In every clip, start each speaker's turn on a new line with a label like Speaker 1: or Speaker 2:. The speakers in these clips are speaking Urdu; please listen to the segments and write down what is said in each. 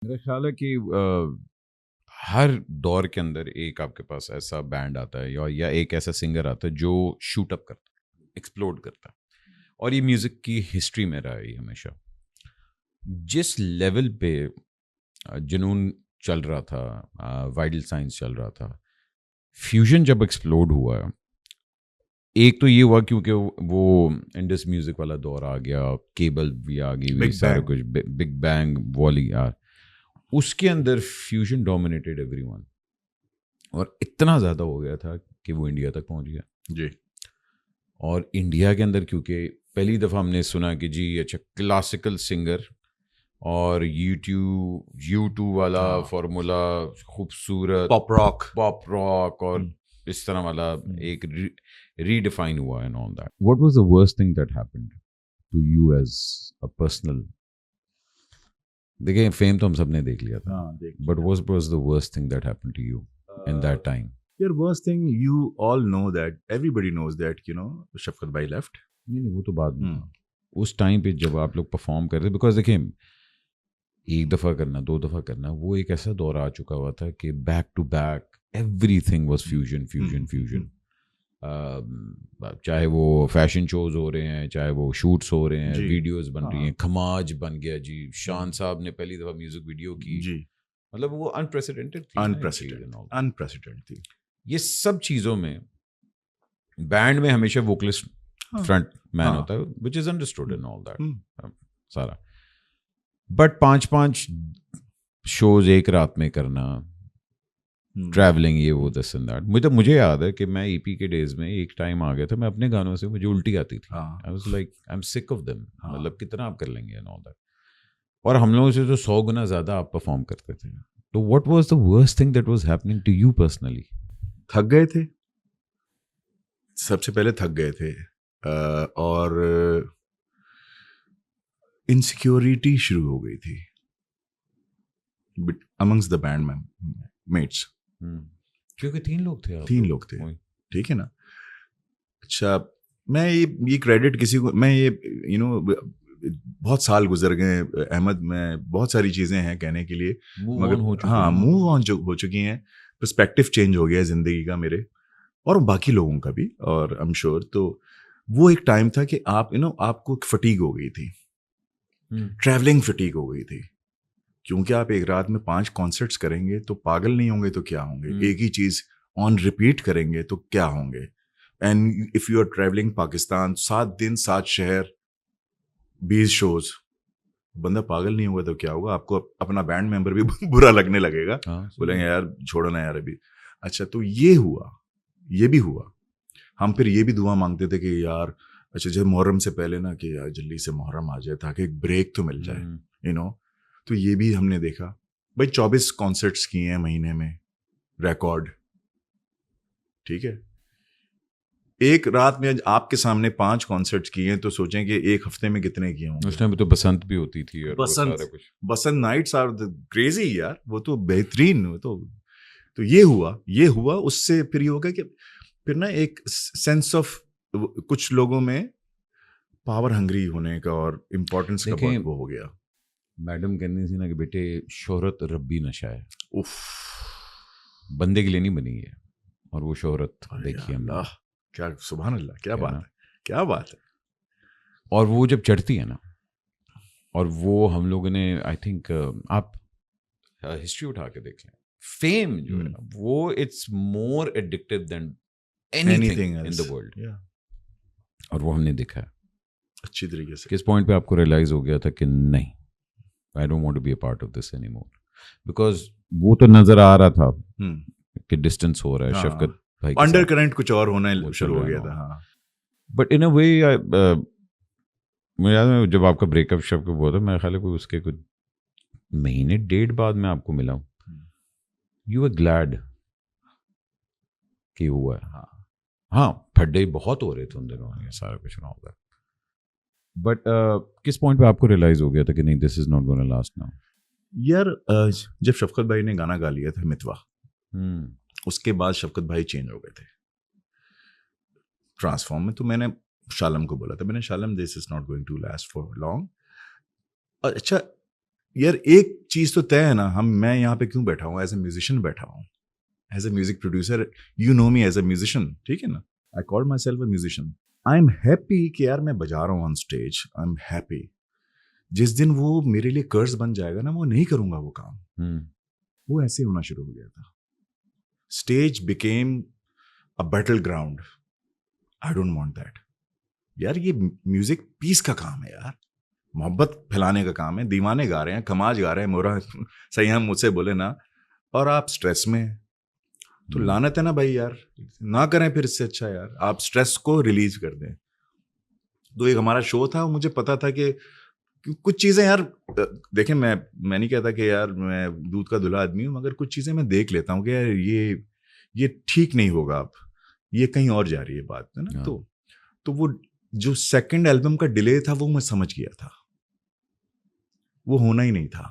Speaker 1: میرا خیال ہے کہ ہر دور کے اندر ایک آپ کے پاس ایسا بینڈ آتا ہے یا ایک ایسا سنگر آتا ہے جو شوٹ اپ کرتا ہے, ایکسپلوڈ کرتا ہے, اور یہ میوزک کی ہسٹری میں رہا ہے یہ ہمیشہ. جس لیول پہ جنون چل رہا تھا, وائٹل سائنس چل رہا تھا, فیوژن جب ایکسپلوڈ ہوا, ایک تو یہ ہوا کیونکہ وہ انڈس میوزک والا دور آ گیا, کیبل بھی آ گئی, سارا کچھ بگ بینگ والی یار, اس کے اندر فیوژن ڈومینیٹڈ ایوری ون, اور اتنا زیادہ ہو گیا تھا کہ وہ انڈیا تک پہنچ گیا.
Speaker 2: جی.
Speaker 1: اور انڈیا کے اندر کیونکہ پہلی دفعہ ہم نے سنا کہ جی اچھا کلاسیکل سنگر اور یو2 والا فارمولا, خوبصورت
Speaker 2: پاپ
Speaker 1: راک اور اس طرح والا ایک ری ڈیفائن ہوا and all that. What was the worst thing that happened to you as a personal? دیکھیں فیم تو ہم سب نے دیکھ لیا تھا, but what was the worst thing that happened to you in that time?
Speaker 2: Your worst thing, you all know that, everybody knows that, Shafqat bhai left.
Speaker 1: نہیں وہ تو بعد میں اس ٹائم پہ جب آپ لوگ پرفارم کر رہے, بیکاز دیکھیں ایک دفعہ کرنا, دو دفعہ کرنا, وہ ایک ایسا دور آ چکا ہوا تھا کہ back to back everything was fusion. چاہے وہ فیشن شوز ہو رہے ہیں, چاہے وہ شوٹس ہو رہے ہیں, ویڈیوز بن رہی ہیں, کھماج بن گیا جی, شان صاحب نے پہلی دفعہ میوزک ویڈیو کی, مطلب وہ انپریسیڈنٹڈ
Speaker 2: تھی.
Speaker 1: یہ سب چیزوں میں بینڈ میں ہمیشہ ووکلسٹ فرنٹ مین ہوتا ہے, which is understood in all that سارا, بٹ 5 شوز ایک رات میں کرنا, ٹریولنگ, یہ وہ دس اینڈ دیٹ. مجھے یاد ہے کہ میں ای پی کے ڈیز میں ایک ٹائم آ گیا تھا, میں اپنے گانوں سے مجھے الٹی آتی تھی. I was like I'm sick of them, مطلب کتنا آپ کر لیں گے and all that. اور ہم لوگوں سے تو 100 گنا زیادہ آپ پرفارم کرتے تھے. تو what was the worst thing that was happening to you personally?
Speaker 2: تھک گئے تھے, سب سے پہلے تھک گئے تھے, اور انسیکیورٹی شروع ہو گئی تھی amongst the band mates.
Speaker 1: کیونکہ 3 لوگ تھے,
Speaker 2: ٹھیک ہے نا. اچھا, میں یہ کریڈٹ کسی کو, میں یہ بہت سال گزر گئے احمد, میں بہت ساری چیزیں ہیں کہنے کے لیے, مگر موو آن ہو چکی ہیں, پرسپیکٹو چینج ہو گیا ہے زندگی کا میرے اور باقی لوگوں کا بھی, اور ایم شیور. تو وہ ایک ٹائم تھا کہ آپ کو فٹیگ ہو گئی تھی, ٹریولنگ فٹیگ ہو گئی تھی, کیونکہ آپ ایک رات میں 5 کانسرٹس کریں گے تو پاگل نہیں ہوں گے تو کیا ہوں گے, ایک ہی چیز آن ریپیٹ کریں گے تو کیا ہوں گے. And if you are travelling Pakistan 7 دن 7 شہر 20 شوز, بندہ پاگل نہیں ہوگا تو کیا ہوگا, آپ کو اپنا بینڈ ممبر بھی برا لگنے لگے گا, بولیں گے یار چھوڑو نا یار ابھی. اچھا, تو یہ بھی ہوا. ہم پھر یہ بھی دعا مانگتے تھے کہ یار اچھا جب محرم سے پہلے نا کہ یار جلدی سے محرم آ جائے تاکہ ایک بریک تو مل جائے, تو یہ بھی ہم نے دیکھا. بھائی 24 کانسرٹس کیے ہیں مہینے میں, ریکارڈ, ٹھیک ہے. ایک رات میں آپ کے سامنے 5 کانسرٹس کیے ہیں تو سوچیں کہ ایک ہفتے میں کتنے کیے ہوں.
Speaker 1: اس ٹائم تو بسنت بھی ہوتی تھی,
Speaker 2: بسنت نائٹس آر کریزی یار, وہ تو بہترین. تو یہ ہوا. اس سے پھر یہ ہوگا کہ پھر نا ایک سینس آف کچھ لوگوں میں پاور ہنگری ہونے کا اور امپورٹنس کا بہت وہ ہو گیا.
Speaker 1: میڈم کہنی تھی نا کہ بیٹے شہرت ربی نشہ ہے, بندے کے لیے نہیں بنی ہے, اور وہ شہرت دیکھی ہم نے.
Speaker 2: کیا سبحان اللہ, کیا بات ہے.
Speaker 1: اور وہ جب چڑھتی ہے نا, اور وہ ہم لوگوں نے آئی تھنک آپ ہسٹری اٹھا کے دیکھ لیں, فیم جو ہے نا وہ it's more addictive than anything in the world, اور وہ ہم نے دیکھا ہے
Speaker 2: اچھی طریقے سے.
Speaker 1: کس پوائنٹ پہ آپ کو ریئلائز ہو گیا تھا کہ نہیں, I don't want to be a part of this anymore, because وہ تو نظر آ رہا تھا کہ ڈسٹینس ہو رہا ہے شفقت بھائی,
Speaker 2: انڈر کرنٹ کچھ اور ہونا شروع ہو گیا تھا. ہاں,
Speaker 1: بٹ ان اے وے مجھے یاد ہے جب آپ کا بریک اپ شفقت ہوا تھا, میرا خیال ہے کوئی اس کے کچھ مہینے 1.5 بعد میں آپ کو ملا ہوں, یو آر گلیڈ کہ ہوا ہے. ہاں پھڈے بہت ہو رہے تھے ان دنوں, یہ سارا کچھ نہ ہوگا, بٹ کس پوائنٹ پہ آپ کو ریئلائز ہو گیا تھا کہ نہیں this is not gonna last now?
Speaker 2: یار جب شفقت بھائی نے گانا گا لیا تھا متوا, اس کے بعد شفقت بھائی چینج ہو گئے تھے ٹرانسفارم میں. تو میں نے شالم کو بولا تھا, میں نے شالم this is not going to last for long. اچھا یار ایک چیز تو طے ہے نا, میں یہاں پہ کیوں بیٹھا ہوں, ایز اے میوزیشین بیٹھا ہوں, as a music producer, you know me as a musician, ٹھیک ہے نا, I call myself a musician. I am happy کہ یار میں بجا رہا ہوں on stage, I am happy. جس دن وہ میرے لیے قرض بن جائے گا نا, وہ نہیں کروں گا وہ کام. وہ ایسے ہونا شروع ہو گیا تھا. Stage became a battle ground. I don't want that. یار یہ میوزک پیس کا کام ہے یار, محبت پھیلانے کا کام ہے. دیوانے گا رہے ہیں, کماج گا رہے ہیں, مورا صحیح ہم مجھ سے بولے نا, اور آپ اسٹریس میں, تو لعنت ہے نا بھائی یار, نہ کریں پھر. اس سے اچھا یار آپ اسٹریس کو ریلیز کر دیں. تو ایک ہمارا شو تھا, مجھے پتا تھا کہ کچھ چیزیں یار دیکھیں, میں نہیں کہتا کہ یار میں دودھ کا دھلا آدمی ہوں, مگر کچھ چیزیں میں دیکھ لیتا ہوں کہ یار یہ ٹھیک نہیں ہوگا, اب یہ کہیں اور جا رہی ہے بات ہے نا. تو وہ جو سیکنڈ البم کا ڈیلے تھا وہ میں سمجھ گیا تھا, وہ ہونا ہی نہیں تھا.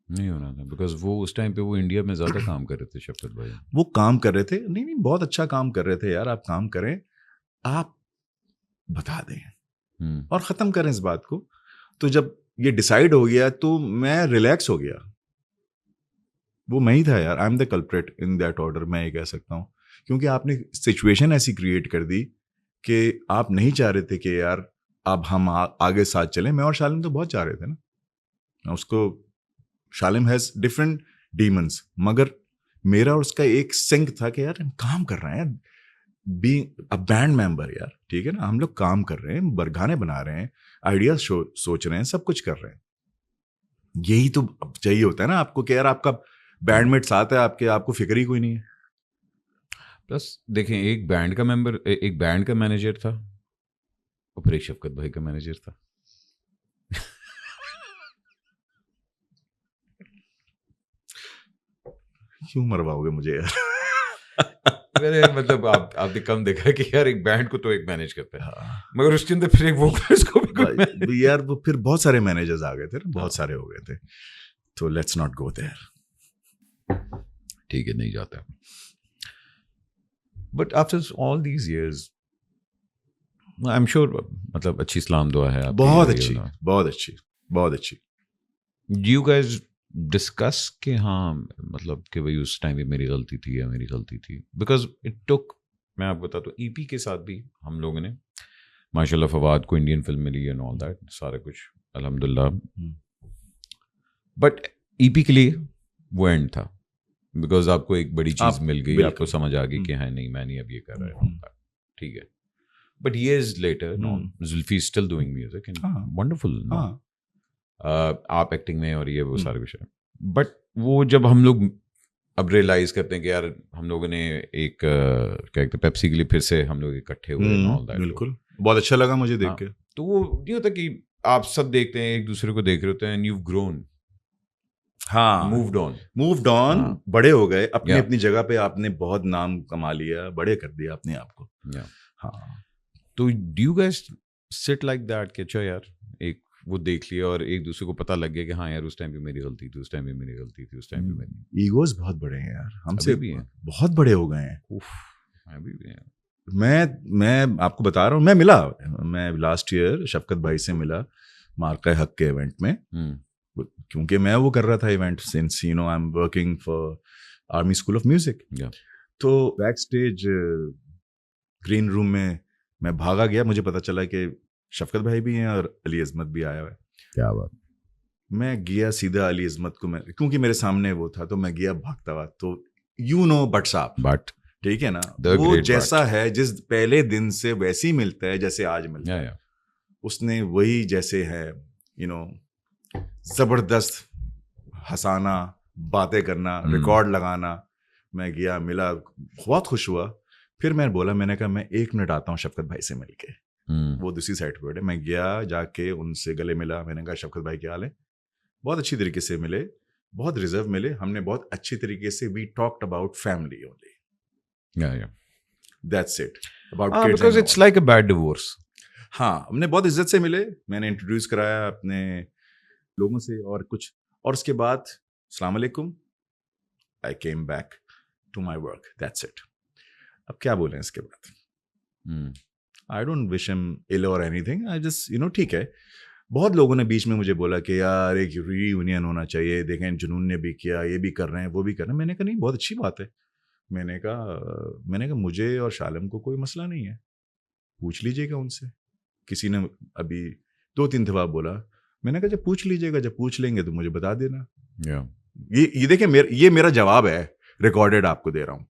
Speaker 1: نہیں ہونا تھا, بیکاز وہ اس ٹائم پہ وہ انڈیا میں زیادہ کام کر رہے تھے شفقت بھائی.
Speaker 2: وہ کام کر رہے تھے, نہیں بہت اچھا کام کر رہے تھے یار. آپ کام کریں, آپ بتا دیں اور ختم کریں اس بات کو. تو جب یہ ڈیسائیڈ ہو گیا تو میں ریلیکس ہو گیا. وہ میں ہی تھا یار, I am the culprit in that order, میں یہ کہہ سکتا ہوں. کیونکہ آپ نے سچویشن ایسی کریٹ کر دی کہ آپ نہیں چاہ رہے تھے کہ یار اب ہم آگے ساتھ چلیں. میں اور شالم تو بہت چاہ رہے تھے نا اس کو. شالم ہیز ڈفرنٹ ڈیمنس, مگر میرا اور اس کا ایک سنک تھا کہ یار ہم کام کر رہے ہیں, بینگ اے بینڈ ممبر یار, ٹھیک ہے نا, ہم لوگ کام کر رہے ہیں, برگانے بنا رہے ہیں, آئیڈیاز سوچ رہے ہیں, سب کچھ کر رہے ہیں. یہی تو چاہیے ہوتا ہے نا آپ کو کہ یار آپ کا بینڈ میٹ ساتھ ہے, آپ کو فکر ہی کوئی نہیں ہے.
Speaker 1: پلس دیکھیں, ایک بینڈ کا ممبر, ایک بینڈ کا مینیجر تھا, اور پھر ایک شفقت بھائی کا مینیجر تھا.
Speaker 2: کیوں مرواؤ گے مجھے یار؟
Speaker 1: مطلب آپ نے کم دیکھا کہ یار ایک بینڈ کو تو ایک مینیج کرتا ہے, مگر اس کے اندر پھر ایک ووکلسٹ کو بھی
Speaker 2: یار وہ پھر بہت سارے مینیجرز آ گئے تھے نا, بہت سارے ہو گئے تھے. تو لیٹس ناٹ گو دیئر.
Speaker 1: ٹھیک ہے, نہیں جاتا. But after all these years I am sure, مطلب اچھی سلام دعا ہے,
Speaker 2: بہت اچھی, بہت اچھی, بہت اچھی.
Speaker 1: ڈو یو گائز ڈسکس کہ ہاں مطلب کہ بھائی اس ٹائم پہ میری غلطی تھی یا میری غلطی تھی؟ بیکاز اٹ ٹک, میں آپ کو بتاتا ہوں, ای پی کے ساتھ بھی ہم لوگوں نے ماشاء اللہ فواد کو انڈین فلم ملی اینڈ آل دیٹ, سارا کچھ الحمد للہ. بٹ ای پی کے لیے وہ اینڈ تھا, بیکاز آپ کو ایک بڑی چیز مل گئی, آپ کو سمجھ آ گئی کہ ہاں نہیں میں نہیں اب یہ کر رہا ہوں, ٹھیک ہے. But years later Zulfi still doing music and wonderful, آپ ایکٹنگ میں اور یہ وہ سارے وشے. بٹ وہ جب ہم لوگ اب ریئلائز کرتے ہیں کہ یار ہم لوگوں نے ایک کیا کہتے ہیں پیپسی کے لیے پھر سے ہم لوگ اکٹھے ہوئے,
Speaker 2: بالکل بہت اچھا لگا مجھے دیکھ کے.
Speaker 1: تو وہ نہیں ہوتا کہ آپ سب دیکھتے ہیں, ایک دوسرے کو دیکھ رہے ہوتے ہیں, اینڈ یو گرون,
Speaker 2: ہاں مووڈ آن, بڑے ہو گئے اپنی اپنی جگہ پہ. آپ نے بہت نام کما لیا, بڑے کر دیا اپنے آپ کو. ہاں,
Speaker 1: تو ڈو یو گیس سٹ لائک دیٹ کہ اچھا یار ایک وہ دیکھ لیا اور ایک دوسرے کو پتہ لگ گیا کہ ہاں یار اس ٹائم پہ میری غلطی تھی, اس ٹائم پہ میری غلطی تھی, اس ٹائم پہ میری.
Speaker 2: ایگوز بہت بڑے ہیں یار, ہم سے بھی ہیں, بہت بڑے ہو گئے ہیں. میں آپ کو بتا رہا ہوں, میں لاسٹ ایئر شفقت بھائی سے ملا مارکہ حق کے ایونٹ میں, کیونکہ میں وہ کر رہا تھا event since you know I am working for army school of music. تو بیک اسٹیج گرین روم میں بھاگا گیا, مجھے پتا چلا کہ شفقت بھائی بھی ہیں اور علی عظمت بھی آیا ہوا ہے.
Speaker 1: کیا بات.
Speaker 2: میں گیا سیدھا علی عظمت کو, کیونکہ میرے سامنے وہ تھا, تو میں گیا بھاگتا ہوا. تو یو نو بٹ صاحب,
Speaker 1: بٹ
Speaker 2: ٹھیک ہے نا, وہ جیسا ہے جس پہلے دن سے ویسے ہی ملتا ہے جیسے آج ملتا ہے. اس نے وہی جیسے ہے یو نو زبردست ہنسانا, باتیں کرنا, ریکارڈ لگانا. میں گیا ملا, بہت خوش ہوا. پھر میں بولا, میں نے کہا میں 1 منٹ آتا ہوں شفقت بھائی سے مل کے. وہ دوسری سائڈ پہ بیٹھے, میں گیا جا کے ان سے گلے ملا. میں نے کہا شفقت بھائی کیا حال ہے؟ بہت اچھی طریقے سے ملے, بہت ریزرو ملے. ہم نے بہت اچھی طریقے سے we talked about family only. That's it, about kids,
Speaker 1: because it's like a bad divorce.
Speaker 2: ہاں, ہم نے بہت عزت سے ملے. میں نے انٹروڈیوس کرایا اپنے لوگوں سے اور کچھ, اور اس کے بعد السلام علیکم, I came back to my work. That's it. اب کیا بولیں اس کے بعد. I don't wish him ill or anything. I just, ٹھیک ہے, بہت لوگوں نے بیچ میں مجھے بولا کہ یار ایک ری یونین ہونا چاہیے, دیکھیں جنون نے بھی کیا, یہ بھی کر رہے ہیں, وہ بھی کر رہے ہیں. میں نے کہا نہیں, بہت اچھی بات ہے. میں نے کہا مجھے اور شالم کو کوئی مسئلہ نہیں ہے, پوچھ لیجیے گا ان سے. کسی نے ابھی 2-3 دفعہ بولا, میں نے کہا جب پوچھ لیجیے گا, جب پوچھ لیں گے تو مجھے بتا دینا. یہ دیکھیں یہ میرا جواب ہے, ریکارڈڈ آپ کو دے رہا ہوں.